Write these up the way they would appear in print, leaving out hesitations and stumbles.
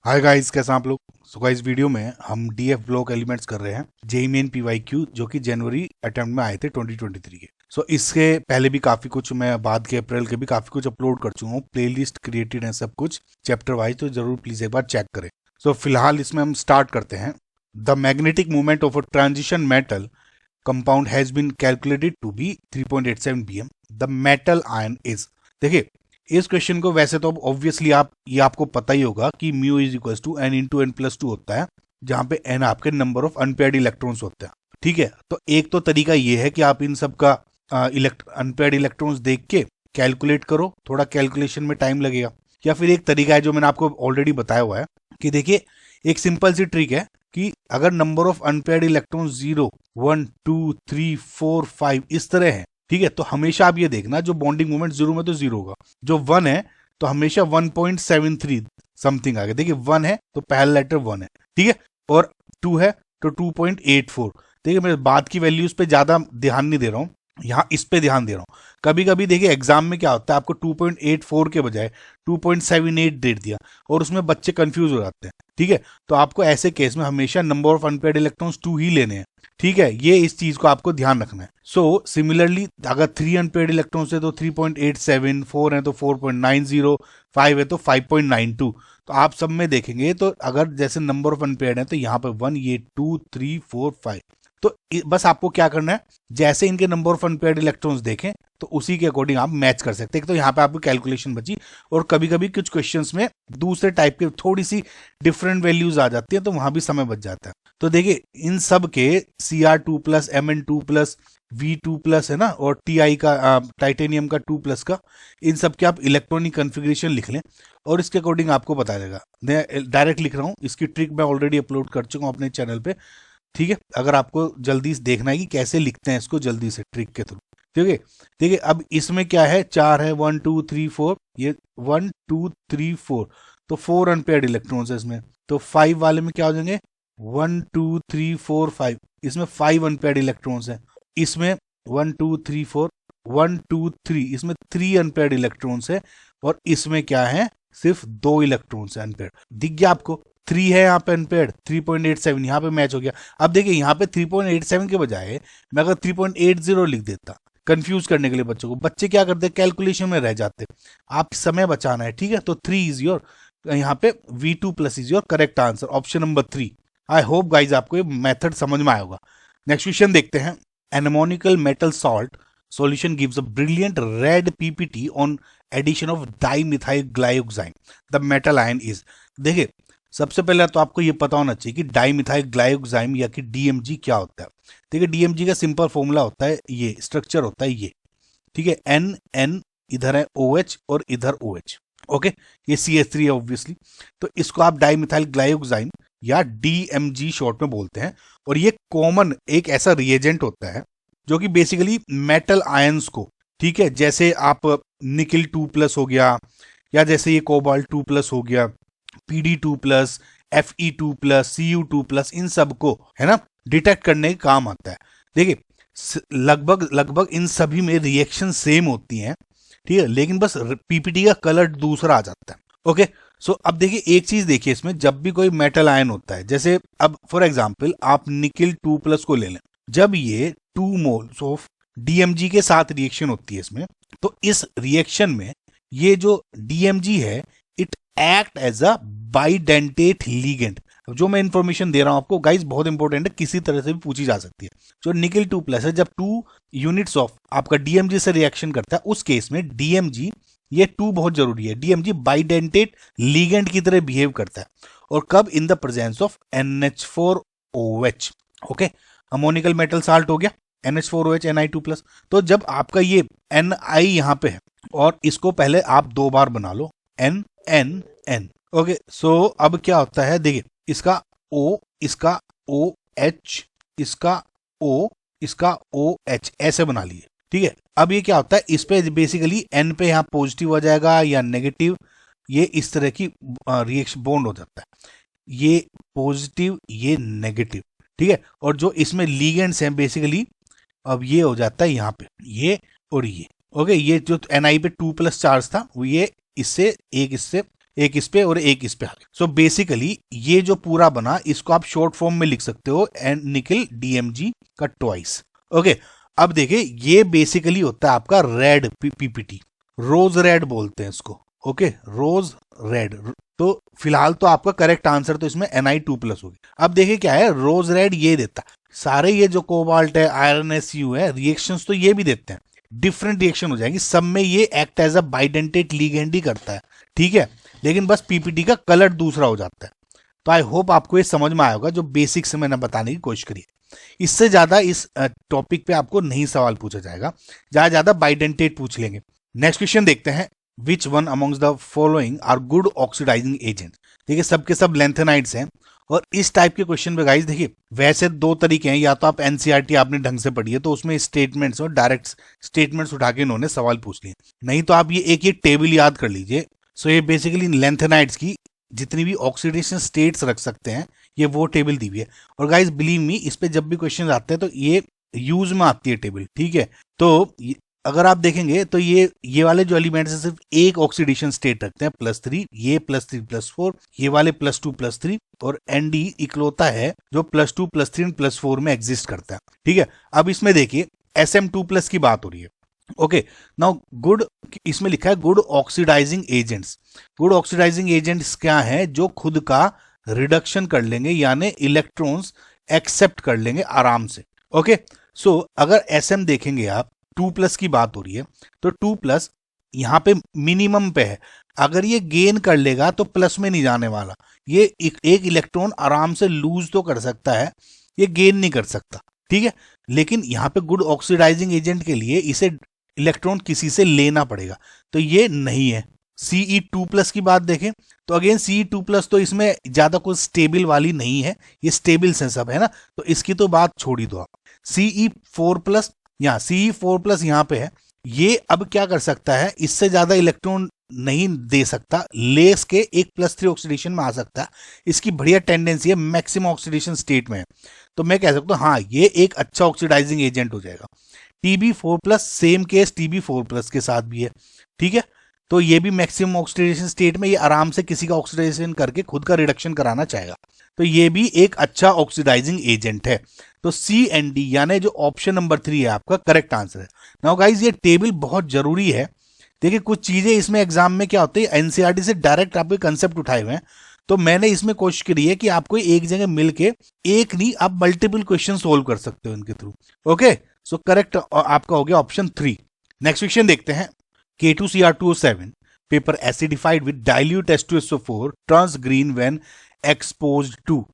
Hi guys, कैसे हैं आप लोग। सो गाइस, वीडियो में हम डीएफ ब्लॉक एलिमेंट्स कर रहे हैं जेईई मेन पीवाईक्यू जो कि जनवरी अटेम्प्ट में आए थे 2023 के। सो इसके पहले भी काफी कुछ, मैं बाद के अप्रैल के भी काफी कुछ अपलोड कर चुका हूँ, प्लेलिस्ट क्रिएटेड है सब कुछ चैप्टर वाइज, तो जरूर प्लीज एक बार चेक करें। सो फिलहाल इसमें हम स्टार्ट करते हैं। The magnetic movement of a transition metal compound has been calculated to be 3.87 bm। The metal ion is, देखिए इस क्वेश्चन को वैसे तो ऑब्वियसली ये आपको पता ही होगा कि mu is equal to n into n plus two होता है, जहां पे एन आपके नंबर ऑफ अनपेयर्ड इलेक्ट्रॉन्स होते हैं। ठीक है, तो एक तो तरीका ये है कि आप इन सब का अनपेयर्ड इलेक्ट्रॉन्स देख के कैलकुलेट करो, थोड़ा कैलकुलेशन में टाइम लगेगा। या फिर एक तरीका है जो मैंने आपको ऑलरेडी बताया हुआ है कि देखिए एक सिंपल सी ट्रिक है कि अगर नंबर ऑफ अनपेयर्ड इलेक्ट्रॉन्स 0, 1, 2, 3, 4, 5 इस तरह है, ठीक है, तो हमेशा आप ये देखना जो बॉन्डिंग मोमेंट 0 में तो 0 होगा, जो 1 है तो हमेशा 1.73 समथिंग आ गया। देखिए 1 है तो पहला लेटर 1 है, ठीक है, और 2 है तो 2.84। देखिए मैं बाद की वैल्यूज पे ज्यादा ध्यान नहीं दे रहा हूँ, यहाँ इस पे ध्यान दे रहा हूँ। कभी कभी देखिए एग्जाम में क्या होता है, आपको 2.84 के बजाय 2.78 दे दिया और उसमें बच्चे कंफ्यूज हो जाते हैं। ठीक है, तो आपको ऐसे केस में हमेशा नंबर ऑफ अनपेयर्ड इलेक्ट्रॉन्स 2 ही लेने हैं। ठीक है, ये इस चीज को आपको ध्यान रखना है। सो सिमिलरली अगर 3 अनपेयर्ड इलेक्ट्रॉन्स है तो 3.87, 4 है तो 4.90, 5 है तो 5.92। तो आप सब में देखेंगे तो अगर जैसे नंबर ऑफ अनपेयर्ड है तो यहाँ पे 1, ये 2, 3, 4, 5। तो बस आपको क्या करना है, जैसे इनके नंबर ऑफ अनपेयर्ड इलेक्ट्रॉन्स देखें तो उसी के अकॉर्डिंग आप मैच कर सकते हैं। तो यहाँ पे आपको कैलकुलेशन बची, और कभी कभी कुछ क्वेश्चंस में दूसरे टाइप के थोड़ी सी डिफरेंट वैल्यूज आ जाती है तो वहां भी समय बच जाता है। तो देखिए इन सब के Cr2+, Mn2+, V2+ है ना, और Ti का टाइटेनियम का 2+ का, इन सब के आप इलेक्ट्रॉनिक कन्फिग्रेशन लिख लें और इसके अकॉर्डिंग आपको पता चलेगा। मैं डायरेक्ट लिख रहा हूँ, इसकी ट्रिक मैं ऑलरेडी अपलोड कर चुका हूँ अपने चैनल पे। ठीक है, अगर आपको जल्दी से देखना है कि कैसे लिखते हैं इसको जल्दी से ट्रिक के थ्रू। ठीक है, देखिए अब इसमें क्या है, 4 है, 1, 2, 3, 4, ये 1, 2, 3, 4, तो 4 अनपेयर्ड इलेक्ट्रॉन्स है इसमें। तो 5 वाले में क्या हो जाएंगे, 1, 2, 3, 4, 5, इसमें 5 अनपेयर्ड इलेक्ट्रॉन्स है। इसमें 1, 2, 3, 4, 1, 2, 3, इसमें 3 अनपेयर्ड इलेक्ट्रॉन्स है, और इसमें क्या है, सिर्फ 2 इलेक्ट्रॉन्स है अनपेयर्ड। दिख गया आपको, 3 है यहाँ पे अनपेयर्ड, 3.87 यहाँ पे मैच हो गया। अब देखिए यहाँ पे 3.87 के बजाय मैं अगर 3.80 लिख देता, कंफ्यूज करने के लिए बच्चों को, बच्चे क्या करते, कैलकुलेशन में रह जाते। आप समय बचाना है, ठीक है, तो 3 इज योर, यहाँ पे V2+ is your correct answer, option number 3। I hope guys आपको ये मेथड समझ में आया होगा। नेक्स्ट क्वेश्चन देखते हैं। Ammoniacal metal salt solution gives a brilliant red PPT on addition of dimethyl glycosine. The metal ion is, देखिए सबसे पहले तो आपको ये पता होना चाहिए कि डाइमिथाइल ग्लाइकोजाइम या कि डीएमजी क्या होता है। देखिए डीएमजी का सिंपल फॉर्मूला होता है, ये स्ट्रक्चर होता है ये, ठीक है, एन एन इधर है OH और इधर OH, ओके, ये CH3 है ऑब्वियसली। तो इसको आप डाइमिथाइल ग्लाइकोजाइम या DMG शॉर्ट में बोलते हैं, और ये कॉमन एक ऐसा रिएजेंट होता है जो कि बेसिकली मेटल आयंस को, ठीक है, जैसे आप निकल 2+ हो गया, या जैसे ये कोबाल्ट 2+ हो गया, PD2+, Fe2+, Cu2+, इन सब को है ना डिटेक्ट करने का काम आता है। देखिए लगभग लगभग इन सभी में रिएक्शन सेम होती हैं, ठीक है, लेकिन बस पीपीटी का कलर दूसरा आ जाता है। ओके, सो अब देखिए एक चीज देखिए, इसमें जब भी कोई मेटल आयन होता है, जैसे अब फॉर एग्जांपल आप निकल 2+ को ले लें, जब ये 2 मोल्स ऑफ डीएमजी के साथ रिएक्शन होती है इसमें, तो इस रिएक्शन में ये जो डीएमजी है it act as a bidentate ligand. जो मैं इंफॉर्मेशन दे रहा हूं आपको गाइस बहुत इंपॉर्टेंट है, किसी तरह से भी पूछी जा सकती है। जो निकल 2+ है, जब 2 यूनिट्स ऑफ आपका डीएमजी से रिएक्शन करता है, उस केस में डीएमजी, ये 2 बहुत जरूरी है, डीएमजी बाइडेंटेट लीगेंड की तरह बिहेव करता है। और कब, in the presence of NH4OH। Okay, ammoniacal metal salt हो गया, NH4OH Ni2+। तो जब आपका ये Ni यहां पे है, और इसको पहले आप 2 बार बना लो, N N N। ओके, सो अब क्या होता है, देखिए इसका O, इसका OH, इसका O, इसका OH, ऐसे बना लिए, ठीक है। अब ये क्या होता है, इस पे बेसिकली N पे यहाँ पॉजिटिव हो जाएगा या नेगेटिव, ये इस तरह की रिएक्शन बॉन्ड हो जाता है, ये पॉजिटिव ये नेगेटिव, ठीक है। और जो इसमें लीगेंड्स हैं बेसिकली, अब ये हो जाता है यहाँ पे ये और ये, ओके, ये जो Ni पे 2+ चार्ज था वो ये इससे एक इस पे और एक इस पे आ गया। सो बेसिकली ये जो पूरा बना इसको आप शॉर्ट फॉर्म में लिख सकते हो एंड निकल DMG का ट्वाइस। ओके, अब देखिए ये बेसिकली होता है आपका रेड PPT, रोज रेड बोलते हैं इसको। ओके, रोज रेड। तो फिलहाल तो आपका करेक्ट आंसर तो इसमें Ni2+ होगी। अब देखिए क्या है, रोज रेड ये देता है सारे, ये जो कोबाल्ट है, आयरन SU है, रिएक्शंस तो ये भी देते हैं, डिफरेंट रिएक्शन हो जाएंगी सब में, ये act as a bidentate ligand ही करता है, ठीक है, लेकिन बस PPT का कलर दूसरा हो जाता है। तो आई होप आपको ये समझ में आया होगा जो बेसिक्स मैंने बताने की कोशिश करी है। इससे ज्यादा इस टॉपिक पे आपको नहीं सवाल पूछा जाएगा, ज्यादा बाइडेंटेट पूछ लेंगे। नेक्स्ट क्वेश्चन देखते हैं, which one amongst the following are good oxidising agent. देखिए सबके सब लेंथेनाइड्स हैं, और इस टाइप के क्वेश्चन पे गाइस देखिए वैसे दो तरीके हैं, या तो आप NCERT आपने ढंग से पढ़ी है तो उसमें स्टेटमेंट्स और डायरेक्ट स्टेटमेंट्स उठा के इन्होंने सवाल पूछ लिए, नहीं तो आप ये टेबल याद कर लीजिए। सो ये बेसिकली लेंथेनाइड्स की जितनी भी ऑक्सीडेशन स्टेट्स रख सकते हैं ये वो टेबल दी हुई है। और गाइस बिलीव मी, इस पे जब भी क्वेश्चन आते हैं तो ये यूज में आती है टेबल, ठीक है। तो अगर आप देखेंगे तो ये वाले जो एलिमेंट्स हैं सिर्फ एक ऑक्सीडेशन स्टेट रखते हैं +3, ये +3+4, ये वाले +2+3, और ND इकलौता है जो +2 +3 एंड +4 में एग्जिस्ट करता है, ठीक है। अब इसमें देखिए SM2+ की बात हो रही है। ओके, नाउ गुड, इसमें लिखा है good oxidising agents. Good oxidising agents क्या है, जो खुद का रिडक्शन कर लेंगे, यानी इलेक्ट्रॉन्स एक्सेप्ट कर लेंगे आराम से। ओके, सो अगर SM देखेंगे आप, 2+ की बात हो रही है, तो 2+ यहाँ पे मिनिमम पे है, अगर ये गेन कर लेगा तो प्लस में नहीं जाने वाला, ये एक इलेक्ट्रॉन आराम से लूज तो कर सकता है, ये गेन नहीं कर सकता, ठीक है। लेकिन यहाँ पे गुड ऑक्सीडाइजिंग एजेंट के लिए इसे इलेक्ट्रॉन किसी से लेना पड़ेगा, तो ये नहीं है। Ce2+ की बात देखें तो अगेन Ce2+ तो इसमें ज्यादा कुछ स्टेबल वाली नहीं है, ये स्टेबल से सब है ना, तो इसकी तो बात छोड़ ही दो आप। Ce4+, यहाँ Ce4+ यहाँ पे है, ये अब क्या कर सकता है, इससे ज्यादा इलेक्ट्रॉन नहीं दे सकता, लेस के एक +3 ऑक्सीडेशन में आ सकता है, इसकी बढ़िया टेंडेंसी है, मैक्सिमम ऑक्सीडेशन स्टेट में है, तो मैं कह सकता हूँ हाँ ये एक अच्छा ऑक्सीडाइजिंग एजेंट हो जाएगा। Tb4+, सेम केस Tb4+ के साथ भी है, ठीक है, तो ये भी मैक्सिमम ऑक्सीडेशन स्टेट में, ये आराम से किसी का ऑक्सीडेशन करके खुद का रिडक्शन कराना चाहेगा, तो ये भी एक अच्छा ऑक्सीडाइजिंग एजेंट है। तो CND यानी जो ऑप्शन नंबर 3 है आपका करेक्ट आंसर है। नाउ गाइस ये टेबल बहुत जरूरी है, देखिए कुछ चीजें इसमें एग्जाम में क्या होती है, NCERT से डायरेक्ट आपके कंसेप्ट उठाए हुए हैं, तो मैंने इसमें कोशिश करी है कि आपको एक जगह मिलके एक नहीं आप मल्टीपल क्वेश्चन सोल्व कर सकते हो इनके थ्रू। ओके, सो करेक्ट आपका हो गया ऑप्शन 3। नेक्स्ट क्वेश्चन देखते हैं, K2Cr2O7 paper acidified with dilute H2SO4 turns green when exposed to.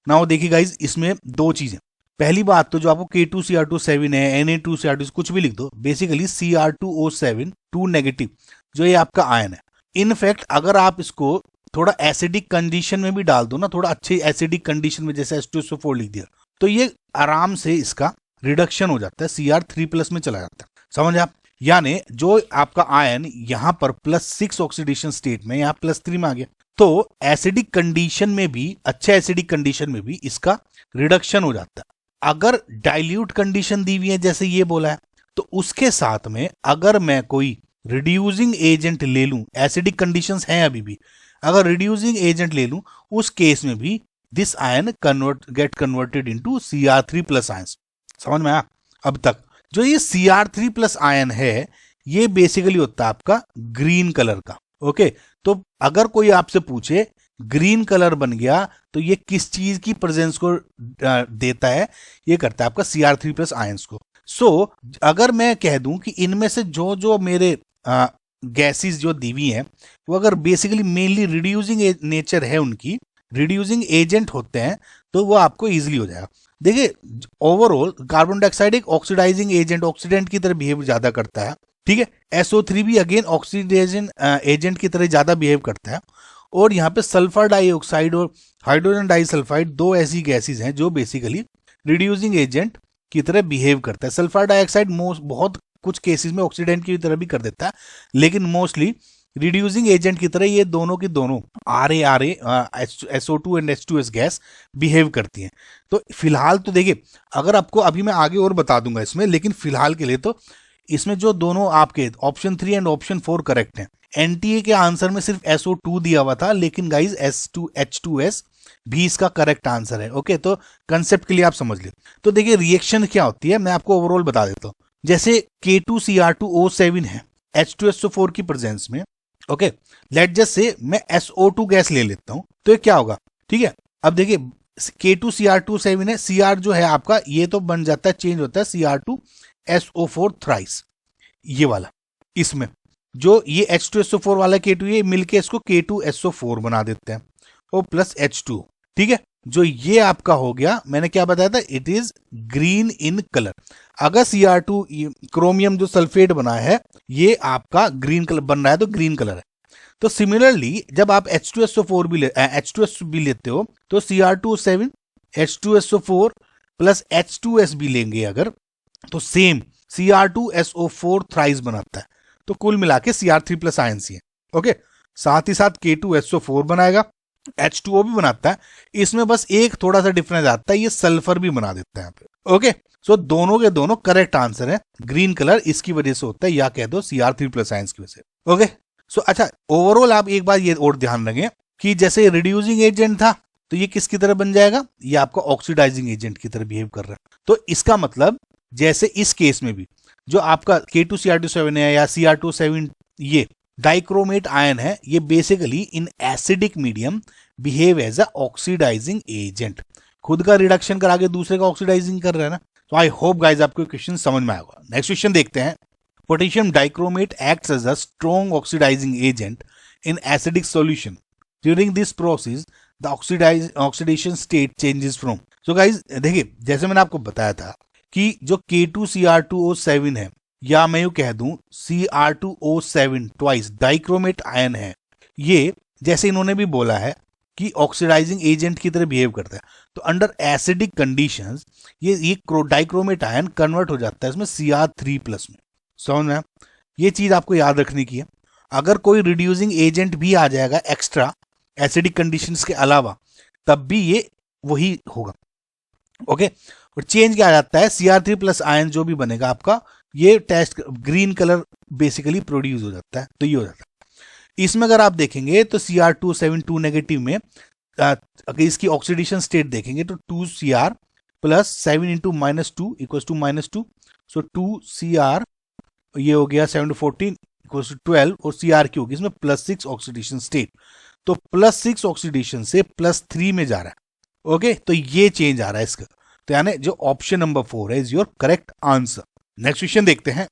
Now देखिए गाइस इसमें दो चीजें, पहली बात तो जो आपको K2Cr2O7 है, Na2Cr2 कुछ भी लिख दो, बेसिकली Cr2O7 2- जो ये आपका आयन है, इनफैक्ट अगर आप इसको थोड़ा एसिडिक कंडीशन में भी डाल दो ना, थोड़ा अच्छी एसिडिक कंडीशन में, जैसे H2SO4 लिख दिया, तो ये आराम से इसका रिडक्शन हो जाता है, Cr3+ में चला जाता है, समझ आप। यानी जो आपका आयन यहां पर +6 ऑक्सीडेशन स्टेट में, यहां +3 में आ गया, तो एसिडिक कंडीशन में भी, अच्छे एसिडिक कंडीशन में भी इसका रिडक्शन हो जाता है। अगर डाइल्यूट कंडीशन दी हुई है जैसे ये बोला है, तो उसके साथ में अगर मैं कोई रिड्यूसिंग एजेंट ले लूं, एसिडिक कंडीशंस हैं अभी भी, अगर रिड्यूसिंग एजेंट ले लूं, उस केस में भी this ion get converted into Cr3+ ions. समझ में आया अब तक। जो ये Cr3+ आयन है ये बेसिकली होता है आपका ग्रीन कलर का। ओके, तो अगर कोई आपसे पूछे ग्रीन कलर बन गया तो ये किस चीज की प्रेजेंस को देता है, ये करता है आपका Cr3+ आयंस को। सो अगर मैं कह दूं कि इनमें से जो जो मेरे गैसेस जो दीवी हैं वो अगर बेसिकली मेनली रिड्यूसिंग नेचर है, उनकी रिड्यूसिंग एजेंट होते हैं, तो वो आपको इजीली हो जाएगा। देखिए ओवरऑल कार्बन डाइऑक्साइड एक ऑक्सीडाइजिंग एजेंट, ऑक्सीडेंट की तरह बिहेव ज्यादा करता है, ठीक है। SO3 भी अगेन ऑक्सीडेशन एजेंट की तरह ज्यादा बिहेव करता है। और यहाँ पे सल्फर डाइऑक्साइड और हाइड्रोजन डाइसल्फाइड दो ऐसी गैसेस हैं जो बेसिकली रिड्यूसिंग एजेंट की तरह बिहेव करता है। सल्फर डाइऑक्साइड बहुत कुछ केसेस में ऑक्सीडेंट की तरह भी कर देता है, लेकिन मोस्टली रिड्यूसिंग एजेंट की तरह ये दोनों की दोनों RA SO2 and H2S gas behave करती हैं। तो फिलहाल तो देखिए, अगर आपको अभी मैं आगे और बता दूंगा इसमें, लेकिन फिलहाल के लिए तो इसमें जो दोनों आपके ऑप्शन 3 एंड ऑप्शन 4 करेक्ट हैं। एनटीए के आंसर में सिर्फ SO2 दिया हुआ था, लेकिन गाइज H2S भी इसका करेक्ट आंसर है। ओके, तो कंसेप्ट के लिए आप समझ ले। तो देखिए रिएक्शन क्या होती है, मैं आपको ओवरऑल बता देता हूँ। जैसे K2Cr2O7 है H2SO4 की प्रेजेंस में। ओके, लेट जस्ट से मैं SO2 गैस ले लेता हूं, तो ये क्या होगा, ठीक है। अब देखिए K2Cr2O7 है, Cr जो है आपका ये तो बन जाता है, चेंज होता है Cr2SO4 थ्राइस, ये वाला। इसमें जो ये H2SO4 वाला K2 ये मिलके इसको K2SO4 बना देते हैं, और प्लस H2, ठीक है। जो ये आपका हो गया, मैंने क्या बताया था, it is green in colour. अगर Cr2 क्रोमियम जो सल्फेट बना है ये आपका ग्रीन कलर बन रहा है, तो ग्रीन कलर है। तो सिमिलरली जब आप H2SO4 भी H2S भी लेते हो, तो Cr2O7 H2SO4 प्लस H2S भी लेंगे अगर, तो सेम Cr2SO4 थ्राइस बनाता है। तो कुल मिला के Cr3 प्लस आयन है। ओके, साथ ही साथ K2SO4 बनाएगा, H2O भी बनाता है। इसमें बस एक थोड़ा सा डिफरेंस आता है, ये सल्फर भी बना देता है यहाँ पे। ओके, सो दोनों के दोनों करेक्ट आंसर है। ग्रीन कलर इसकी वजह से होता है, या कह दो Cr3 प्लस आयन की वजह से। ओके, सो अच्छा, ओवरऑल आप एक बार ये और ध्यान रखें कि जैसे रिड्यूसिंग एजेंट था, तो ये किसकी तरह बन जाएगा, ये आपका ऑक्सीडाइजिंग एजेंट की तरह बिहेव कर रहा है। तो इसका मतलब जैसे इस केस में भी जो आपका K2Cr2O7 है या Cr2O7 ये डाइक्रोमेट आयन है, ये basically in acidic medium behave as a oxidising agent. खुद का रिडक्शन करा के दूसरे का ऑक्सीडाइजिंग कर रहा है ना। तो आई होप गाइज आपको क्वेश्चन समझ में आएगा। नेक्स्ट क्वेश्चन देखते हैं। Potassium dichromate acts as a strong oxidising agent in acidic solution. During this process the oxidation state changes from. So guys देखिए, जैसे मैंने आपको बताया था कि जो K2Cr2O7 है, या मैं यूं कह दूं Cr2O7 ट्वाइस डाइक्रोमेट आयन है, ये जैसे इन्होंने भी बोला है कि ऑक्सीडाइजिंग एजेंट की तरह बिहेव करता है, तो अंडर एसिडिक कंडीशंस ये डाइक्रोमेट आयन कन्वर्ट हो जाता है इसमें Cr3 प्लस में। समझ में? ये चीज आपको याद रखने की है। अगर कोई रिड्यूसिंग एजेंट भी आ जाएगा एक्स्ट्रा एसिडिक कंडीशंस के अलावा, तब भी ये वही होगा। ओके, और चेंज क्या आ जाता है, Cr3 प्लस आयन जो भी बनेगा आपका, ये test green colour basically produce हो जाता है। तो ये हो जाता है। इसमें अगर आप देखेंगे तो Cr2O7 2 नेगेटिव में अगर इसकी ऑक्सीडेशन स्टेट देखेंगे तो 2Cr plus 7 into -2 equal to -2, so 2Cr ये हो गया 7 to 14 इक्वल टू 12, और Cr की होगी इसमें +6 ऑक्सीडेशन स्टेट। तो +6 ऑक्सीडेशन से +3 में जा रहा है। ओके, तो ये चेंज आ रहा है इसका। तो यानी जो ऑप्शन नंबर 4 है is your correct answer. Next question देखते हैं।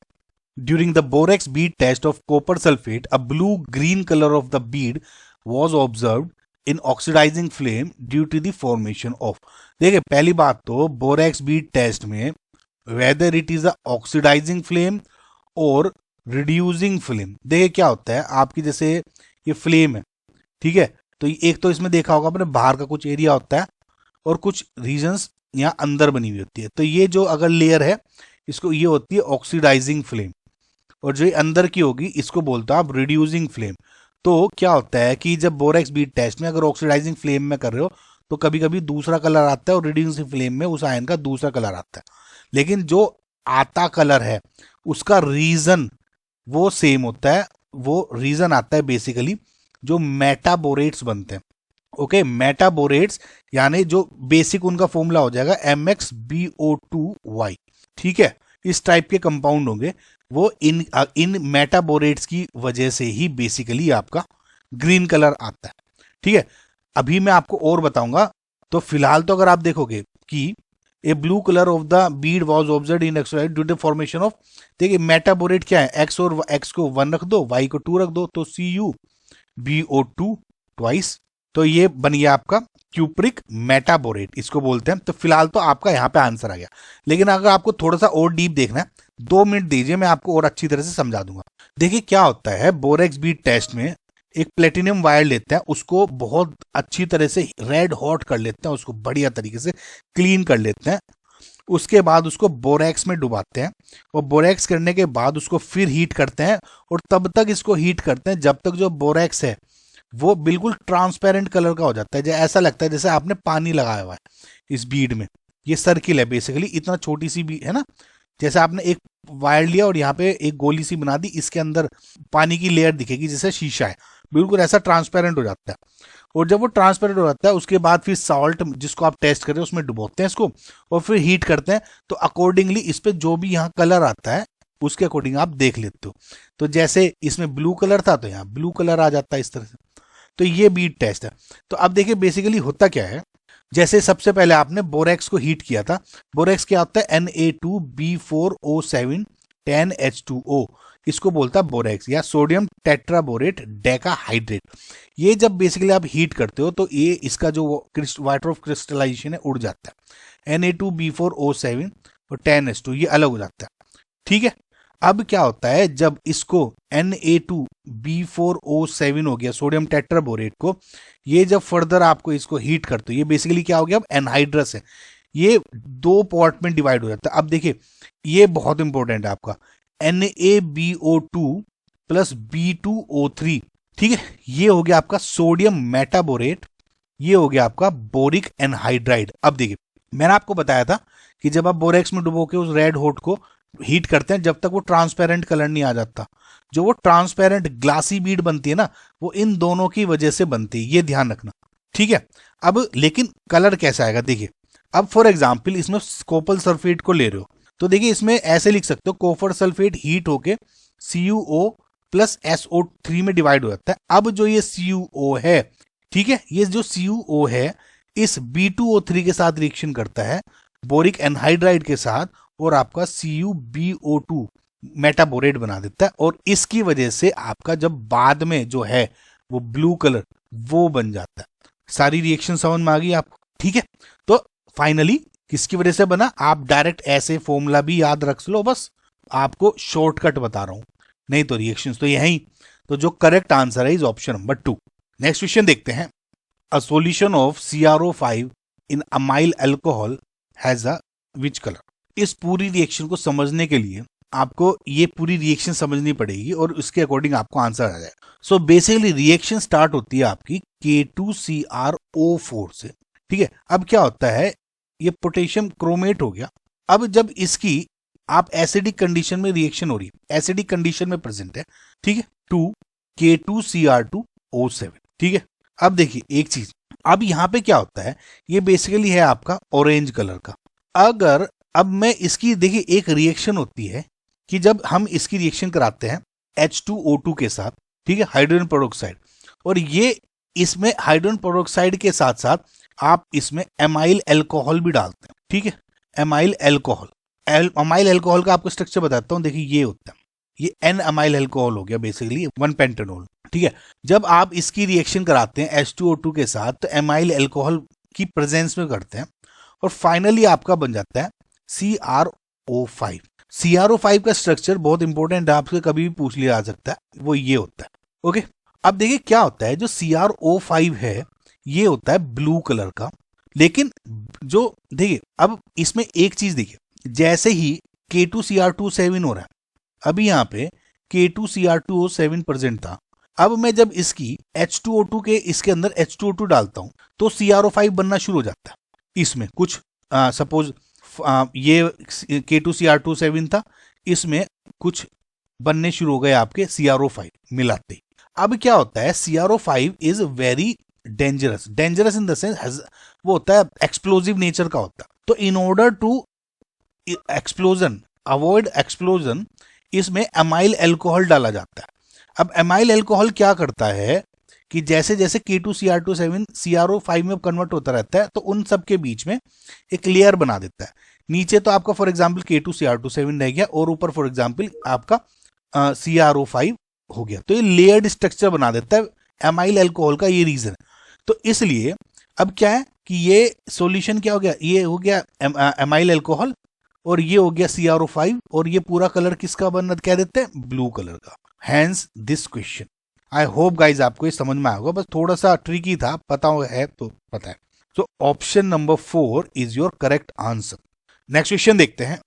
During the borax bead test of copper sulphate a blue green colour of the bead was observed in oxidising flame due to the formation of. देखिए पहली बात तो borax bead test में whether it is a oxidising flame और reducing flame, देखिए क्या होता है आपकी, जैसे ये फ्लेम है, ठीक है, तो एक तो इसमें देखा होगा आपने बाहर का कुछ एरिया होता है और कुछ रीजन्स यहाँ अंदर बनी हुई होती है। तो ये जो अगर लेयर है इसको ये होती है ऑक्सीडाइजिंग फ्लेम, और जो अंदर की होगी इसको बोलते हैं आप रिड्यूसिंग फ्लेम। तो क्या होता है कि जब बोरेक्स बीड टेस्ट में अगर ऑक्सीडाइजिंग फ्लेम में कर रहे हो तो कभी कभी दूसरा कलर आता है और रिड्यूसिंग फ्लेम में उस आयन का दूसरा कलर आता है, लेकिन जो आता कलर है उसका रीजन वो सेम होता है। वो रीजन आता है बेसिकली जो मेटाबोरेट्स बनते हैं। ओके, मेटाबोरेट्स यानी जो बेसिक उनका फॉर्मूला हो जाएगा MXBO2Y, ठीक है, इस टाइप के कंपाउंड होंगे वो इन मेटाबोरेट्स की वजह से ही बेसिकली आपका ग्रीन कलर आता है। ठीक है, अभी मैं आपको और बताऊंगा। तो फिलहाल तो अगर आप देखोगे कि a blue colour of the bead was observed in exolite due to formation of, देखिए मेटाबोरेट क्या है, एक्स और एक्स को 1 रख दो, वाई को 2 रख दो, तो CuBO2 ट्वाइस, तो ये बन गया आपका क्यूप्रिक मेटाबोरेट, इसको बोलते हैं। तो फिलहाल तो आपका यहाँ पे आंसर आ गया, लेकिन अगर आपको थोड़ा सा और डीप देखना है 2 मिनट दीजिए, मैं आपको और अच्छी तरह से समझा दूंगा। देखिए क्या होता है, बोरेक्स बीड टेस्ट में एक प्लेटिनियम वायर लेते हैं, उसको बहुत अच्छी तरह से रेड हॉट कर लेते हैं, उसको बढ़िया तरीके से क्लीन कर लेते हैं, उसके बाद उसको बोरेक्स में डुबाते हैं, और बोरेक्स करने के बाद उसको फिर हीट करते हैं, और तब तक इसको हीट करते हैं जब तक जो बोरेक्स है वो बिल्कुल ट्रांसपेरेंट कलर का हो जाता है, ऐसा लगता है जैसे आपने पानी लगाया हुआ है इस बीड में। ये सर्किल है बेसिकली, इतना छोटी सी भी है ना, जैसे आपने एक वायर लिया और यहाँ पे एक गोली सी बना दी, इसके अंदर पानी की लेयर दिखेगी जैसे शीशा है, बिल्कुल ऐसा ट्रांसपेरेंट हो जाता है। और जब वो ट्रांसपेरेंट हो जाता है उसके बाद फिर सॉल्ट जिसको आप टेस्ट कर रहे हैं उसमें डुबोते हैं इसको और फिर हीट करते हैं, तो अकॉर्डिंगली इस पे जो भी यहाँ कलर आता है उसके अकॉर्डिंग आप देख लेते हो। तो जैसे इसमें ब्लू कलर था तो यहाँ ब्लू कलर आ जाता है इस तरह से। तो ये बीट टेस्ट है। तो अब देखिए बेसिकली होता क्या है, जैसे सबसे पहले आपने बोरेक्स को हीट किया था। बोरेक्स क्या होता है, Na2B4O7 10H2O, इसको बोलता है बोरेक्स या सोडियम टेट्राबोरेट डेकाहाइड्रेट। ये जब बेसिकली आप हीट करते हो तो ये इसका जो वाटर ऑफ क्रिस्टलाइजेशन है उड़ जाता है, Na2B4O7 और 10H2 ये अलग हो जाता है। ठीक है, अब क्या होता है जब इसको Na2B4O7 हो गया सोडियम टेट्राबोरेट को, ये जब फर्दर आपको इसको हीट करते हो, ये बेसिकली क्या हो गया, अब एनहाइड्रस है, ये दो पार्ट में डिवाइड हो जाता है। अब देखिए ये बहुत इंपॉर्टेंट है आपका, NaBO2 प्लस B2O3, ठीक है, ये हो गया आपका सोडियम मेटाबोरेट, ये हो गया आपका बोरिक एनहाइड्राइड। अब देखिए मैंने आपको बताया था कि जब आप बोरेक्स में डुबो के उस रेड हॉट को हीट करते हैं जब तक वो ट्रांसपेरेंट कलर नहीं आ जाता, जो वो ट्रांसपेरेंट ग्लासी बीड बनती है ना, वो इन दोनों की वजह से बनती है, ये ध्यान रखना। ठीक है, अब लेकिन कलर कैसा आएगा, देखिए अब फॉर एग्जांपल इसमें कॉपर सल्फेट को ले रहे हो तो देखिए इसमें ऐसे लिख सकते हो, कॉपर सल्फेट हीट होके CuO प्लस SO3 में डिवाइड हो जाता है। अब जो ये CuO है, ठीक है, ये जो CuO है इस B2O3 के साथ रिएक्शन करता है बोरिक एनहाइड्राइड के साथ और आपका CuBO2 मेटाबोरेट बना देता है, और इसकी वजह से आपका जब बाद में जो है वो ब्लू कलर वो बन जाता है। सारी रिएक्शन समझ में आ गई आपको, ठीक है। तो फाइनली किसकी वजह से बना, आप डायरेक्ट ऐसे फॉर्मूला भी याद रख लो, बस आपको शॉर्टकट बता रहा हूं, नहीं तो रिएक्शंस तो यही। तो जो करेक्ट आंसर है is option number 2। Next question देखते हैं, a solution of CrO5 in amyl alcohol has a which colour. इस पूरी रिएक्शन को समझने के लिए आपको ये पूरी रिएक्शन समझनी पड़ेगी और उसके अकॉर्डिंग आपको आंसर आ जाएगा। सो बेसिकली रिएक्शन स्टार्ट होती है आपकी K2CrO4 से, ठीक है। अब क्या होता है, ये पोटेशियम क्रोमेट हो गया। अब जब इसकी आप एसिडिक कंडीशन में रिएक्शन हो रही है, एसिडिक कंडीशन में प्रेजेंट है, ठीक है, 2K2Cr2O7, ठीक है। अब देखिए एक चीज, अब यहां पे क्या होता है, ये बेसिकली है आपका ऑरेंज कलर का। अगर अब मैं इसकी देखिए एक रिएक्शन होती है कि जब हम इसकी रिएक्शन कराते हैं H2O2 के साथ, ठीक है, हाइड्रोजन पेरोक्साइड, और ये इसमें हाइड्रोजन पेरोक्साइड के साथ साथ आप इसमें एमाइल अल्कोहल भी डालते हैं, ठीक है, एमाइल अल्कोहल। अमाइल अल्कोहल का आपको स्ट्रक्चर बताता हूं, देखिए ये होता है, ये N अमाइल अल्कोहल हो गया बेसिकली 1 पेंटेनॉल, ठीक है। जब आप इसकी रिएक्शन कराते हैं H2O2 के साथ तो एमाइल अल्कोहल की प्रेजेंस में करते हैं और फाइनली आपका बन जाता है CrO5। CrO5 का स्ट्रक्चर बहुत इंपॉर्टेंट है, आपसे कभी भी पूछ लिया जा सकता है, वो ये होता है, ओके। अब देखिए क्या होता है, जो CrO5 है ये होता है ब्लू कलर का, लेकिन जो देखिए अब इसमें एक चीज देखिए, जैसे ही K2Cr2O7 हो रहा है, अभी यहाँ पे K2Cr2O7 प्रेजेंट था, अब मैं जब इसकी H2O2 के इसके अंदर H2O2 डालता हूं तो CrO5 बनना शुरू हो जाता है। इसमें कुछ सपोज ये K2Cr2O7 था, इसमें कुछ बनने शुरू हो गए आपके CrO5 मिलाते। अब क्या होता है, CrO5 is very dangerous, dangerous in the sense वो होता है एक्सप्लोजिव नेचर का होता है। तो in order to explosion, avoid explosion, इसमें एमाइल अल्कोहल डाला जाता है। अब एमाइल अल्कोहल क्या करता है कि जैसे जैसे K2Cr2O7 CrO5 में कन्वर्ट होता रहता है तो उन सब के बीच में एक लेयर बना देता है। नीचे तो आपका फॉर एग्जांपल K2Cr2O7 रह गया और ऊपर फॉर एग्जांपल आपका CrO5 हो गया, तो ये लेयर्ड स्ट्रक्चर बना देता है एमाइल अल्कोहल का, ये रीजन है। तो इसलिए अब क्या है कि ये सॉल्यूशन क्या हो गया, ये हो गया एमाइल अल्कोहल और ये हो गया CrO5 और ये पूरा कलर किसका बन कह देते हैं, ब्लू कलर का। Hence this question, I hope guys आपको ये समझ में आया होगा, बस थोड़ा सा ट्रिकी था, पता है तो पता है। तो option number 4 is your correct answer. Next question देखते हैं,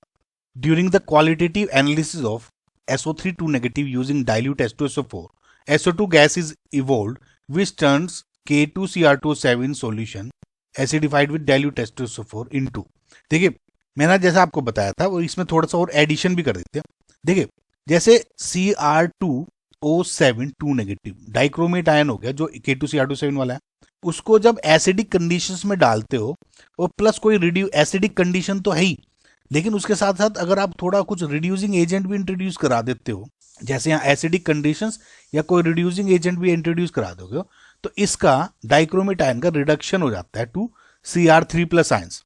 during the qualitative analysis of SO3 negative using dilute H2SO4, SO2 gas is evolved which turns K2Cr2O7 solution acidified with dilute H2SO4 into। देखिए मैंने जैसा आपको बताया था वो इसमें थोड़ा सा और एडिशन भी कर देते हैं। देखिए जैसे Cr2O7 2 नेगेटिव डाइक्रोमेट आयन हो गया जो K2Cr27 वाला है, उसको जब एसिडिक कंडीशंस में डालते हो और प्लस कोई एसिडिक कंडीशन तो है ही, लेकिन उसके साथ साथ अगर आप थोड़ा कुछ रिड्यूसिंग एजेंट भी इंट्रोड्यूस करा देते हो, जैसे यहाँ एसिडिक कंडीशंस या कोई रिड्यूसिंग एजेंट भी इंट्रोड्यूस करा दोगे हो, तो इसका डाइक्रोमेट आयन का रिडक्शन हो जाता है टू Cr3+ आयंस।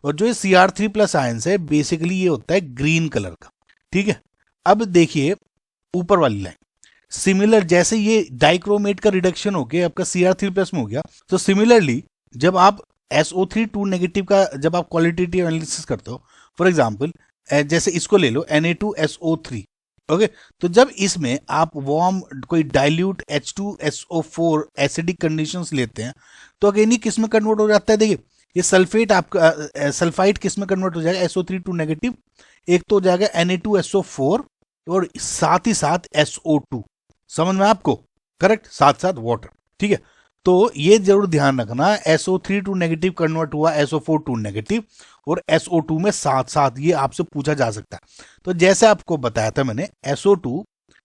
और जो ये Cr3+ आयंस है बेसिकली ये होता है ग्रीन कलर का। ठीक है, अब देखिए ऊपर वाली लाइन, सिमिलर जैसे ये डाइक्रोमेट का रिडक्शन हो गया आपका Cr3+ में हो गया, तो सिमिलरली जब आप SO3 2 नेगेटिव का जब आप क्वालिटेटिव एनालिसिस करते हो, फॉर एग्जांपल जैसे इसको ले लो Na2SO3, ओके, तो जब इसमें आप वार्म कोई डाइल्यूट H2SO4 एसिडिक कंडीशंस लेते हैं तो अगेन ये किस में कन्वर्ट हो जाता है। देखिए ये सल्फेट आपका सल्फाइड किस में कन्वर्ट हो जाएगा, SO3 2 नेगेटिव, एक तो हो जाएगा Na2SO4 और साथ ही साथ SO2, समझ में आपको, करेक्ट, साथ साथ वाटर। ठीक है, तो ये जरूर ध्यान रखना, SO3 2 नेगेटिव कन्वर्ट हुआ SO4 2 नेगेटिव और SO2 में साथ साथ, ये आपसे पूछा जा सकता है। तो जैसे आपको बताया था मैंने, SO2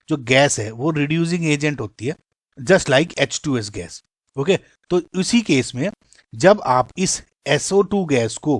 जो गैस है वो रिड्यूसिंग एजेंट होती है just like H2S gas. Okay, तो इसी केस में जब आप इस SO2 गैस को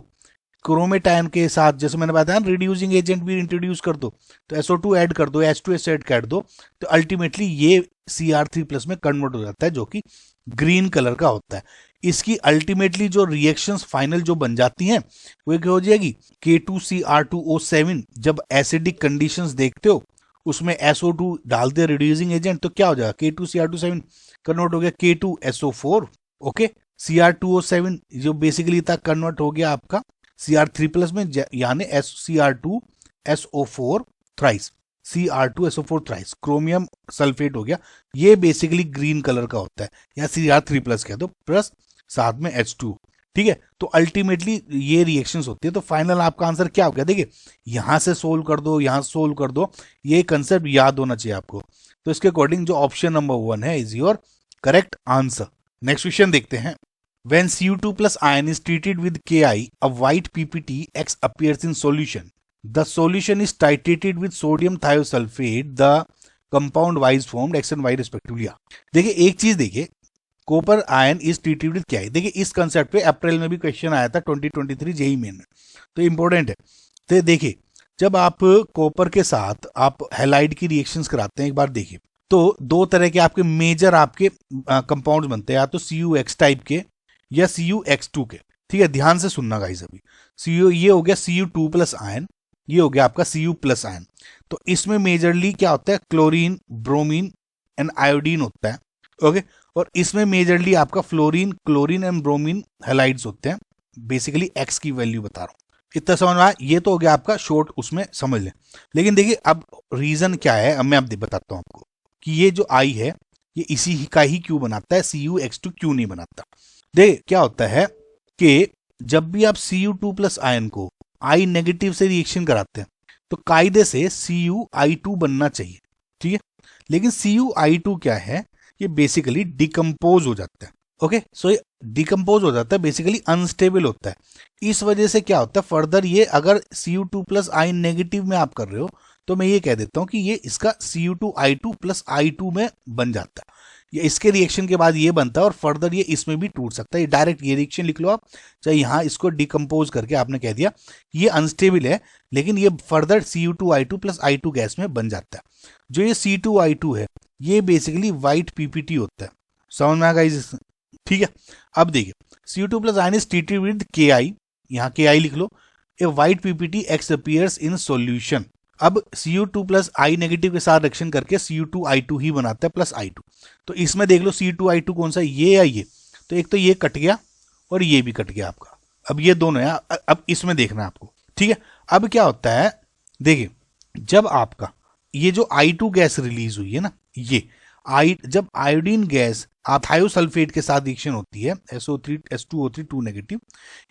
क्रोमेट आयन के साथ, जैसे मैंने बताया ना, रिड्यूसिंग एजेंट भी इंट्रोड्यूस कर दो, तो SO2 ऐड कर दो, H2S ऐड कर दो, तो अल्टीमेटली ये Cr3+ में कन्वर्ट हो जाता है जो कि ग्रीन कलर का होता है। इसकी अल्टीमेटली जो रिएक्शंस फाइनल जो बन जाती हैं वो क्या हो जाएगी, K2Cr2O7 जब एसिडिक कंडीशंस देखते हो उसमें SO2 डाल दे रिड्यूसिंग एजेंट, तो क्या हो जाएगा, K2Cr27 कन्वर्ट हो गया K2SO4, ओके, Cr2O7 जो बेसिकली था कन्वर्ट हो गया आपका Cr3+ में, यानी Cr2SO4 thrice, Cr2SO4 thrice, chromium sulphate हो गया, ये बेसिकली ग्रीन कलर का होता है, या Cr3+ कह दो, प्लस साथ में H2। ठीक है, तो अल्टीमेटली ये रिएक्शंस होती है। तो फाइनल आपका आंसर क्या हो गया, देखिए यहां से सोल्व कर दो, यहां से सोल्व कर दो, ये कंसेप्ट याद होना चाहिए आपको। तो इसके अकॉर्डिंग जो ऑप्शन नंबर 1 है is your correct answer. Next question देखते हैं। When Cu2+ ion is treated with Ki, a white PPT-X appears in solution. The solution is titrated with sodium thiosulfate. The compound Y is formed, X and Y respectively. देखिए एक चीज देखिए, copper ion is treated with क्या है। देखिए इस concept पे अप्रैल में भी क्वेश्चन आया था 2023 जेई मेन में, तो इंपॉर्टेंट है। तो देखिए जब आप कॉपर के साथ आप हैलाइड की रिएक्शंस कराते हैं, एक बार देखिए, तो दो तरह के आपके मेजर आपके कंपाउंड्स बनते हैं, या तो CuX टाइप के या CuX2 के। ठीक है, ध्यान से सुनना गाइस, अभी Cu ये हो गया Cu2+ आयन, ये हो गया आपका Cu+ आयन। तो इसमें मेजरली क्या होता है, क्लोरीन, ब्रोमीन एंड आयोडीन होता है, ओके, और इसमें मेजरली आपका fluorine, chlorine and bromine halides होते हैं। बेसिकली X की वैल्यू बता रहा हूँ, इतना समझ में आया। ये तो हो गया आपका शॉर्ट, उसमें समझ लें। लेकिन देखिए अब रीजन क्या है, अब मैं आप बताता हूँ आपको कि ये जो I है ये इसी का ही क्यों बनाता है, CuX2 क्यों नहीं बनाता। देख क्या होता है कि जब भी आप Cu2+ आयन को I नेगेटिव से रिएक्शन कराते हैं तो कायदे से Cu(I2) बनना चाहिए। ठीक है, लेकिन Cu(I2) क्या है, ये बेसिकली डिकम्पोज हो जाता है। ओके, सो ये डिकम्पोज हो जाता है, बेसिकली अनस्टेबल होता है। इस वजह से क्या होता है, फर्दर ये अगर Cu2+ आयन नेगेटिव में आप कर रहे हो तो मैं ये कह देता हूं कि ये इसका Cu2I2+ I2 में बन जाता है, ये इसके रिएक्शन के बाद ये बनता है और फर्दर ये इसमें भी टूट सकता है। ये डायरेक्ट ये रिएक्शन लिख लो आप, चाहे यहाँ इसको डिकम्पोज करके आपने कह दिया ये अनस्टेबल है, लेकिन ये फर्दर Cu2I2+ I2 गैस में बन जाता है। जो ये C2I2 है ये बेसिकली व्हाइट PPT होता है, समझ में आ गया। ठीक है, अब देखिए Cu2+ ion is treated with Ki, यहाँ Ki लिख लो, a white PPT-X appears in solution. अब Cu2+ I नेगेटिव के साथ रिएक्शन करके Cu2I2 ही बनाता है प्लस I2। तो इसमें देख लो C2I2 कौन सा, ये या ये, तो एक तो ये कट गया और ये भी कट गया आपका, अब ये दोनों है। अब इसमें देखना है आपको। ठीक है, अब क्या होता है, देखिए जब आपका ये जो I2 गैस रिलीज हुई है ना, ये जब आयोडीन गैस आप थायोसल्फेट के साथ रिएक्शन होती है SO3 H2O3 2 नेगेटिव,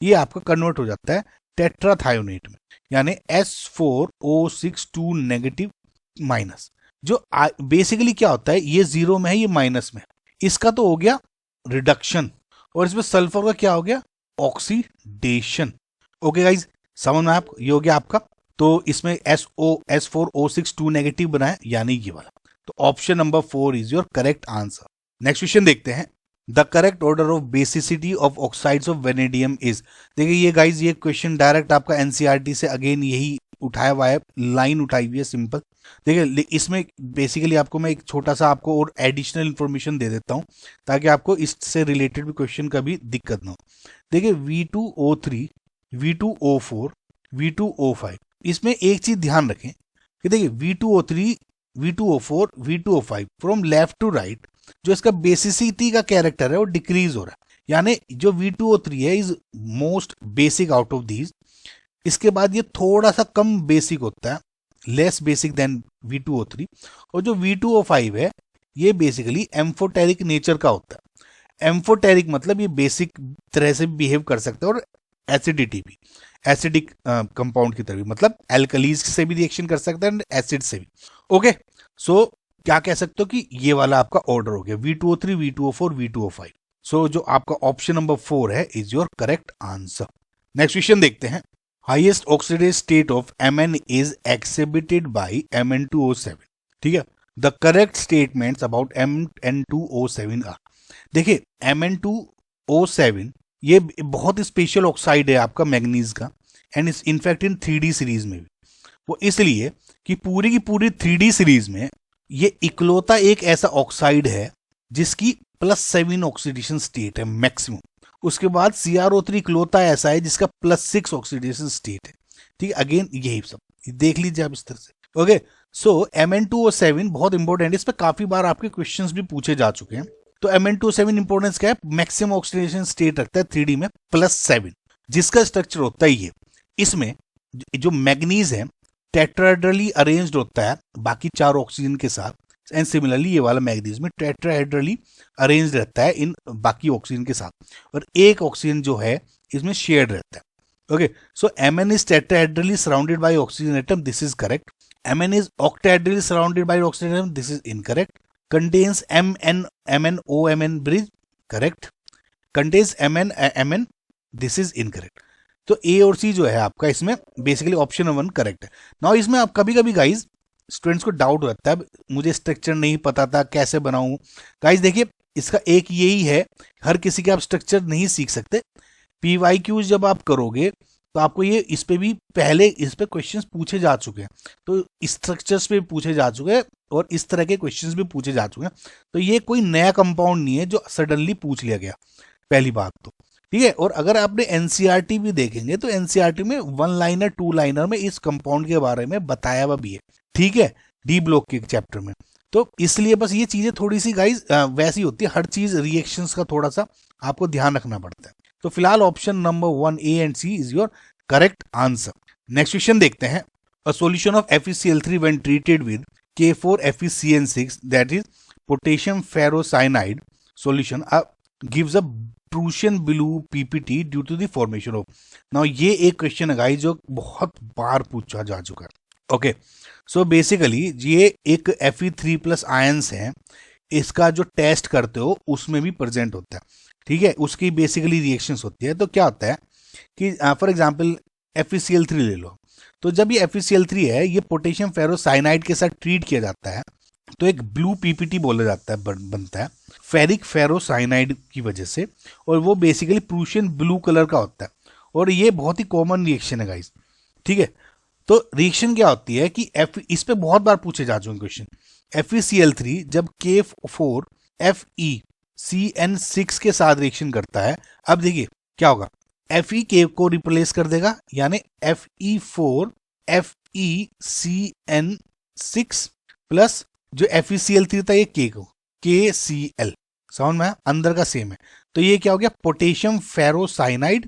ये आपका कन्वर्ट हो जाता है टेट्राथायोनेट में, यानी S4O6 2 नेगेटिव माइनस। जो बेसिकली क्या होता है, ये जीरो में है, ये माइनस में है, इसका तो हो गया रिडक्शन, और इसमें सल्फर का क्या हो गया, ऑक्सीडेशन। ओके गाइज, समझ में आपको, ये हो गया आपका। तो इसमें S4O6 2 नेगेटिव बना है, यानी ये वाला। तो option number 4 is your correct answer. Next question देखते हैं। The correct order of basicity of oxides of vanadium is. देखिए ये गाइज, ये क्वेश्चन डायरेक्ट आपका एनसीईआरटी से अगेन यही उठाया हुआ है, लाइन उठाई हुई है सिंपल। देखिए इसमें बेसिकली आपको मैं एक छोटा सा आपको और एडिशनल इंफॉर्मेशन दे देता हूं, ताकि आपको इससे रिलेटेड भी क्वेश्चन का भी दिक्कत ना हो। देखिए V2O3, V2O4, V2O5, इसमें एक चीज ध्यान रखें कि देखिए V2O3, V2O4, V2O5 from left to right, जो इसका बेसिसिटी का कैरेक्टर है वो डिक्रीज हो रहा है, यानी जो V2O3 है is most basic out of these. इसके बाद ये थोड़ा सा कम बेसिक होता है, लेस बेसिक देन V2O3। और जो V2O5 है ये बेसिकली एम्फोटेरिक नेचर का होता है। एम्फोटेरिक मतलब ये बेसिक तरह से बिहेव कर सकता है, और एसिडिटी भी, एसिडिक कंपाउंड की तरह भी, मतलब एल्कलीज से भी रिएक्शन कर सकता है, एसिड से भी। ओके, सो क्या कह सकते हो कि ये वाला आपका ऑर्डर हो गया, V2O3, V2O4, V2O5। सो जो आपका ऑप्शन नंबर 4 है is your correct answer. Next question देखते हैं। Highest oxidation state of Mn is exhibited by Mn2O7। ठीक है, the correct statements about Mn2O7 are. देखिए Mn2O7 ये बहुत स्पेशल ऑक्साइड है आपका मैग्नीज का, and in fact in 3D series में भी। वो इसलिए कि पूरी की पूरी 3D सीरीज में ये इकलौता एक ऐसा ऑक्साइड है जिसकी +7 ऑक्सीडेशन स्टेट है मैक्सिमम। उसके बाद CrO3 इकलौता ऐसा है जिसका +6 ऑक्सीडेशन स्टेट है। ठीक है, अगेन यही सब देख लीजिए आप इस तरह से। ओके, सो Mn2O7 बहुत इंपॉर्टेंट है, इस पर काफी बार आपके क्वेश्चंस भी पूछे जा चुके हैं। तो Mn2O7 इंपॉर्टेंस क्या है, मैक्सिमम ऑक्सीडेशन स्टेट रखता है 3D में +7, जिसका स्ट्रक्चर होता है ये। इसमें जो मैग्नीज है टेट्राहेड्रली अरेंज्ड होता है बाकी 4 ऑक्सीजन के साथ, एंड सिमिलरली ये वाला मैग्नीज में टेट्राहेड्रली अरेंज्ड रहता है इन बाकी ऑक्सीजन के साथ, और एक ऑक्सीजन जो है इसमें शेयर्ड रहता है। Okay, so Mn is tetrahedrally surrounded by oxygen atom, this is correct. Mn is octahedrally surrounded by oxygen atom, this is incorrect. Contains MnOMn bridge, correct. Contains MnMn, this is incorrect. तो A और C जो है आपका इसमें basically option 1 correct है। Now इसमें आप कभी कभी गाइज स्टूडेंट्स को डाउट रहता है, मुझे स्ट्रक्चर नहीं पता था कैसे बनाऊं। गाइज देखिए इसका एक यही है, हर किसी के आप स्ट्रक्चर नहीं सीख सकते। PYQ जब आप करोगे तो आपको ये इस पे भी पहले इस पे क्वेश्चंस पूछे जा चुके हैं, तो स्ट्रक्चर्स पे पूछे जा चुके हैं और इस तरह के क्वेश्चंस भी पूछे जा चुके हैं। तो ये कोई नया कंपाउंड नहीं है जो सडनली पूछ लिया गया, पहली बात तो। ठीक है, और अगर आपने एनसीईआरटी भी देखेंगे तो एनसीईआरटी में 1 लाइनर 2 लाइनर में इस कंपाउंड के बारे में बताया हुआ भी है। ठीक है, डी ब्लॉक के चैप्टर में। तो इसलिए बस ये चीजें थोड़ी सी गाइज वैसी होती है, हर चीज रिएक्शंस का थोड़ा सा आपको ध्यान रखना पड़ता है। तो फिलहाल option number 1 A and C is your correct answer. Next question देखते हैं। A solution of FeCl3 when treated with K4FeCN6 that is potassium ferrocyanide solution gives a Prussian blue PPT due to the formation of. Now ये एक question है guys जो बहुत बार पूछा जा चुका है। ओके, सो बेसिकली ये एक Fe3+ आयंस है, इसका जो टेस्ट करते हो उसमें भी प्रेजेंट होता है। ठीक है, उसकी बेसिकली रिएक्शंस होती है। तो क्या होता है कि फॉर एग्जांपल FeCl3 ले लो, तो जब ये FeCl3 है ये पोटेशियम फेरोसाइनाइड के साथ ट्रीट किया जाता है तो एक ब्लू PPT बोला जाता है, बनता है फेरिक फेरोसाइनाइड की वजह से, और वो बेसिकली प्रूशियन ब्लू कलर का होता है, और ये बहुत ही कॉमन रिएक्शन है गाइस। ठीक है, तो रिएक्शन क्या होती है कि इस पे बहुत बार पूछे जा चुके क्वेश्चन। FeCl3 जब K4FeCN6 के साथ रिएक्शन करता है, अब देखिए क्या होगा, Fe को रिप्लेस कर देगा, यानी Fe4FeCN6 प्लस जो FeCl3 था ये K को KCl, समझ में अंदर का सेम है। तो ये क्या हो गया, पोटेशियम फेरोसाइनाइड।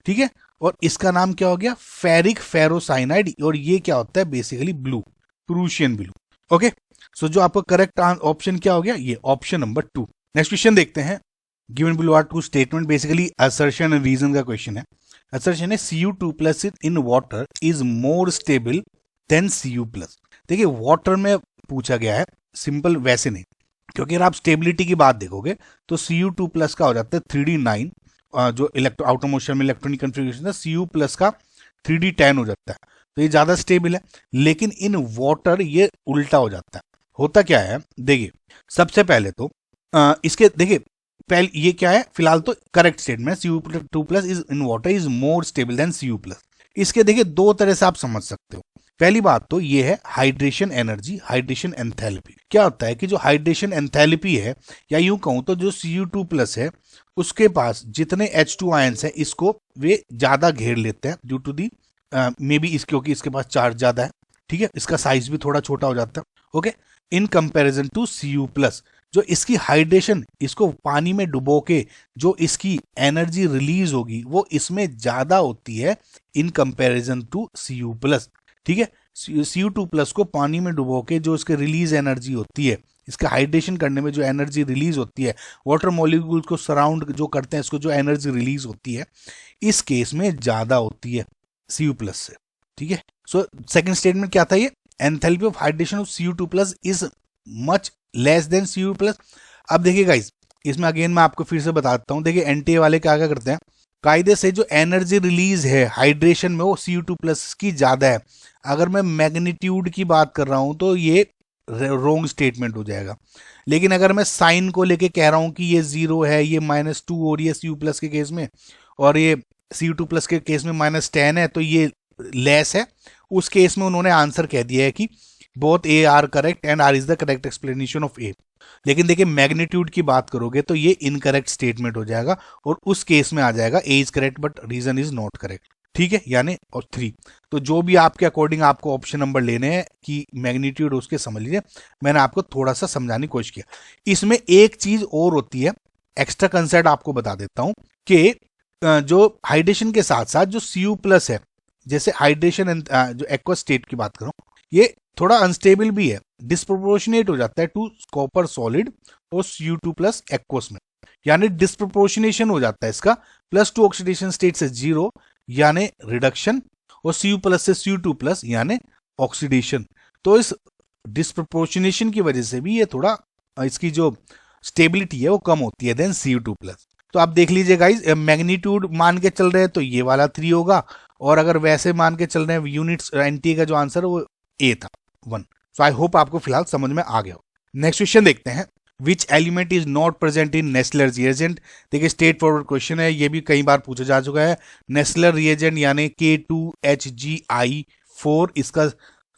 ठीक है, और इसका नाम क्या हो गया, फेरिक फेरोसाइनाइड, और ये क्या होता है basically blue, Prussian blue. Okay, so जो आपका करेक्ट ऑप्शन क्या हो गया, ये ऑप्शन नंबर 2। नेक्स्ट क्वेश्चन देखते हैं। Given below are 2 statement, basically assertion and reason का क्वेश्चन है। असर्शन है Cu2+ in water is more stable than Cu+। देखिए वाटर में पूछा गया है, सिंपल वैसे नहीं, क्योंकि अगर आप स्टेबिलिटी की बात देखोगे तो Cu2+ का हो जाता है 3D9, जो आउटर मोशन में इलेक्ट्रॉनिक कन्फिगरेशन था, Cu+ का 3D10 हो जाता है, तो ये ज्यादा स्टेबल है। लेकिन इन वाटर ये उल्टा हो जाता है। होता क्या है, देखिए सबसे पहले तो इसके देखिए पहले ये क्या है, फिलहाल तो correct statement Cu2+ is in water is more stable than Cu+। इसके देखिए दो तरह से आप समझ सकते हो। पहली बात तो ये है हाइड्रेशन एनर्जी, हाइड्रेशन एंथैल्पी। क्या होता है कि जो हाइड्रेशन एंथैल्पी है, या यूं कहूं तो जो Cu2+ है उसके पास जितने H2 आयंस है इसको वे ज्यादा घेर लेते हैं due to the may be क्योंकि इसके पास चार्ज ज्यादा है, ठीक है, इसका साइज भी थोड़ा छोटा हो जाता है। Okay, in comparison to Cu+, जो इसकी हाइड्रेशन, इसको पानी में डुबो के जो इसकी एनर्जी रिलीज होगी वो इसमें ज्यादा होती है इन कंपैरिजन टू Cu+। ठीक है, Cu2+ को पानी में डुबो के जो इसके रिलीज एनर्जी होती है, इसका हाइड्रेशन करने में जो एनर्जी रिलीज होती है, वाटर मॉलिक्यूल्स को सराउंड जो करते हैं इसको जो एनर्जी रिलीज होती है इस केस में ज्यादा होती है Cu+ से। ठीक है, सो सेकंड स्टेटमेंट क्या था, ये enthalpy of hydration of Cu2+ is much less than Cu+। अब देखिए गाइस, इसमें अगेन मैं आपको फिर से बताता हूं। देखिए एनटीए वाले क्या क्या करते हैं, कायदे से जो एनर्जी रिलीज है हाइड्रेशन में वो Cu2+ की ज्यादा है। अगर मैं मैग्नीट्यूड की बात कर रहा हूं तो ये रोंग स्टेटमेंट हो जाएगा। लेकिन अगर मैं साइन को लेके कह रहा हूं कि ये 0 है, ये -2 हो रही है Cu+ के केस में, और ये Cu2+ के केस में -10 है, तो ये लेस है, उस केस में उन्होंने आंसर कह दिया है कि both A R correct and R is the correct explanation of A. लेकिन देखिए मैग्नीट्यूड की बात करोगे तो ये इनकरेक्ट स्टेटमेंट हो जाएगा, और उस केस में आ जाएगा A is correct but reason is not correct. ठीक है, यानी और 3। तो जो भी आपके अकॉर्डिंग आपको ऑप्शन नंबर लेने हैं कि मैग्नीट्यूड उसके समझ लीजिए, मैंने आपको थोड़ा सा समझाने की कोशिश किया। इसमें एक चीज और होती है, एक्स्ट्रा कंसेप्ट आपको बता देता हूं कि जो हाइड्रेशन के साथ साथ जो Cu+ है, जैसे हाइड्रेशन जो एक्वस स्टेट की बात करूं, ये थोड़ा अनस्टेबल भी है, डिस्प्रोपोर्शनेट हो जाता है टू कॉपर सॉलिड और Cu2+ एक्वस में, यानी डिस्प्रोपोर्शनेशन हो जाता है इसका, +2 ऑक्सीडेशन स्टेट से 0 यानी रिडक्शन, और Cu+ से Cu2+ यानी ऑक्सीडेशन। तो इस डिस्प्रोपोर्शनेशन की वजह से भी ये थोड़ा इसकी जो स्टेबिलिटी है वो कम होती है देन Cu2+। तो आप देख लीजिए गाइस, मैग्नीट्यूड मान के चल रहे हैं तो ये वाला 3 होगा, और अगर वैसे मान के चल रहे हैं यूनिट्स एनटी का जो आंसर है वो ए था 1। सो आई होप आपको फिलहाल समझ में आ गया हो। नेक्स्ट क्वेश्चन देखते हैं, which element is not present in Nessler reagent. देखिए स्ट्रेट फॉरवर्ड क्वेश्चन है, ये भी कई बार पूछा जा चुका है। नेस्लर रिएजेंट यानी K2HgI4, इसका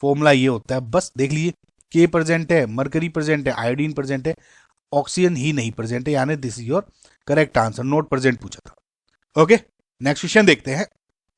फॉर्मूला ये होता है, बस देख लीजिए, के प्रेजेंट है, मरकरी प्रेजेंट है, आयोडीन प्रेजेंट है, ऑक्सीजन ही नहीं प्रेजेंट है, यानी this is your correct answer, not present पूछा था। ओके, नेक्स्ट क्वेश्चन देखते हैं,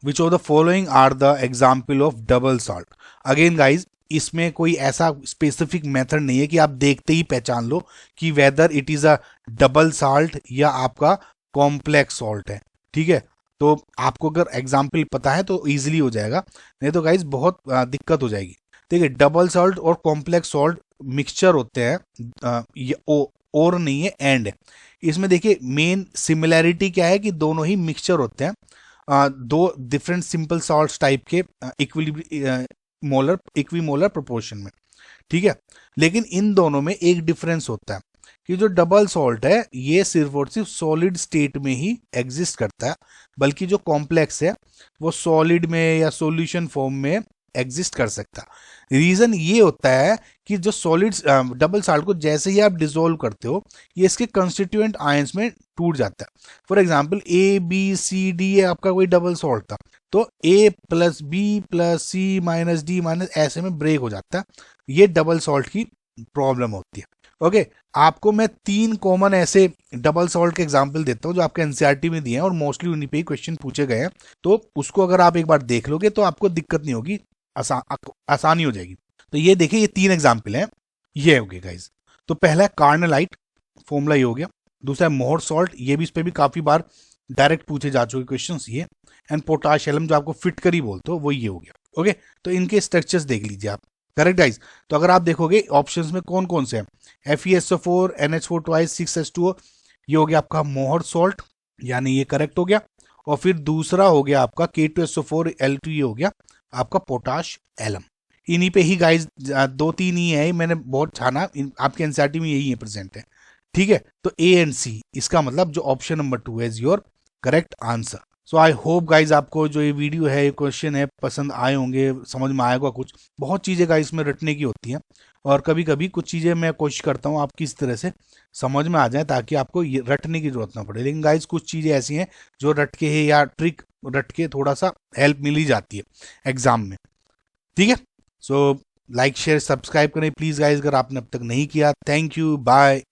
which of the following are the example of double salt. Again guys, इसमें कोई ऐसा स्पेसिफिक मेथड नहीं है कि आप देखते ही पहचान लो कि weather it is a double salt या आपका कॉम्प्लेक्स सॉल्ट है। ठीक है, तो आपको अगर एग्जाम्पल पता है तो इजीली हो जाएगा, नहीं तो गाइज बहुत दिक्कत हो जाएगी। देखिए डबल सॉल्ट और कॉम्प्लेक्स सॉल्ट मिक्सचर होते हैं, ये और नहीं है एंड है। इसमें देखिए मेन सिमिलैरिटी क्या है कि दोनों ही मिक्सचर होते हैं, दो डिफरेंट सिंपल सॉल्ट्स टाइप के इक्विमोलर प्रोपोर्शन में। ठीक है, लेकिन इन दोनों में एक डिफरेंस होता है कि जो डबल सॉल्ट है ये सिर्फ और सिर्फ सॉलिड स्टेट में ही एग्जिस्ट करता है, बल्कि जो कॉम्प्लेक्स है वो सॉलिड में या सॉल्यूशन फॉर्म में एग्जिस्ट कर सकता। रीजन ये होता है कि जो सॉलिड डबल सॉल्ट को जैसे ही आप डिसॉल्व करते हो ये इसके कंस्टिट्यूएंट आयंस में टूट जाता है। फॉर एग्जांपल ABCD आपका कोई डबल सॉल्ट था, तो A+B+C-D- ऐसे में ब्रेक हो जाता है, ये डबल सॉल्ट की प्रॉब्लम होती है। ओके, आपको मैं 3 कॉमन ऐसे डबल सॉल्ट के एग्जांपल देता हूं जो आपके एनसीईआरटी में दिए हैं और मोस्टली उन्हीं पे ही क्वेश्चन पूछे गए हैं, तो उसको अगर आप एक बार देख लोगे तो आपको दिक्कत नहीं होगी, आसानी हो जाएगी। तो ये देखिए, ये 3 एग्जाम्पल हैं, ये हो गए गाइज। तो पहला है कार्नलाइट, फॉर्मूला ये हो गया। दूसरा है मोहर सॉल्ट, ये भी इस पे भी काफी बार डायरेक्ट पूछे जा चुके क्वेश्चंस ये। एंड पोटाश एलम जो आपको फिट करी बोलते हो वो ये हो गया। ओके, तो इनके स्ट्रक्चर्स देख लीजिए आप, करेक्ट गाइज। तो अगर आप देखोगे ऑप्शंस में कौन कौन से हैं, FeSO4 NH4 twice 6H2O, ये हो गया आपका मोहर सॉल्ट, यानी ये करेक्ट हो गया। और फिर दूसरा हो गया आपका K2SO4 L2, ये हो गया आपका पोटाश एलम। इन्हीं पे ही गाइज 2-3 ही है, मैंने बहुत छाना, आपके एनसीईआरटी में यही है प्रेजेंट है। ठीक है, तो A एंड C, इसका मतलब जो ऑप्शन नंबर 2 है is your correct answer. So I hope guys आपको जो ये वीडियो है, ये क्वेश्चन है, पसंद आए होंगे, समझ में आएगा कुछ। बहुत चीज़ें गाइज इसमें रटने की होती हैं और कभी कभी कुछ चीज़ें मैं कोशिश करता हूँ आप किस तरह से समझ में आ जाए ताकि आपको ये रटने की जरूरत ना पड़े। लेकिन गाइज कुछ चीज़ें ऐसी हैं जो रट के है या ट्रिक रट के थोड़ा सा हेल्प मिल ही जाती है एग्जाम में। ठीक है, सो लाइक शेयर सब्सक्राइब करें प्लीज़ गाइज अगर आपने अब तक नहीं किया। Thank you, bye.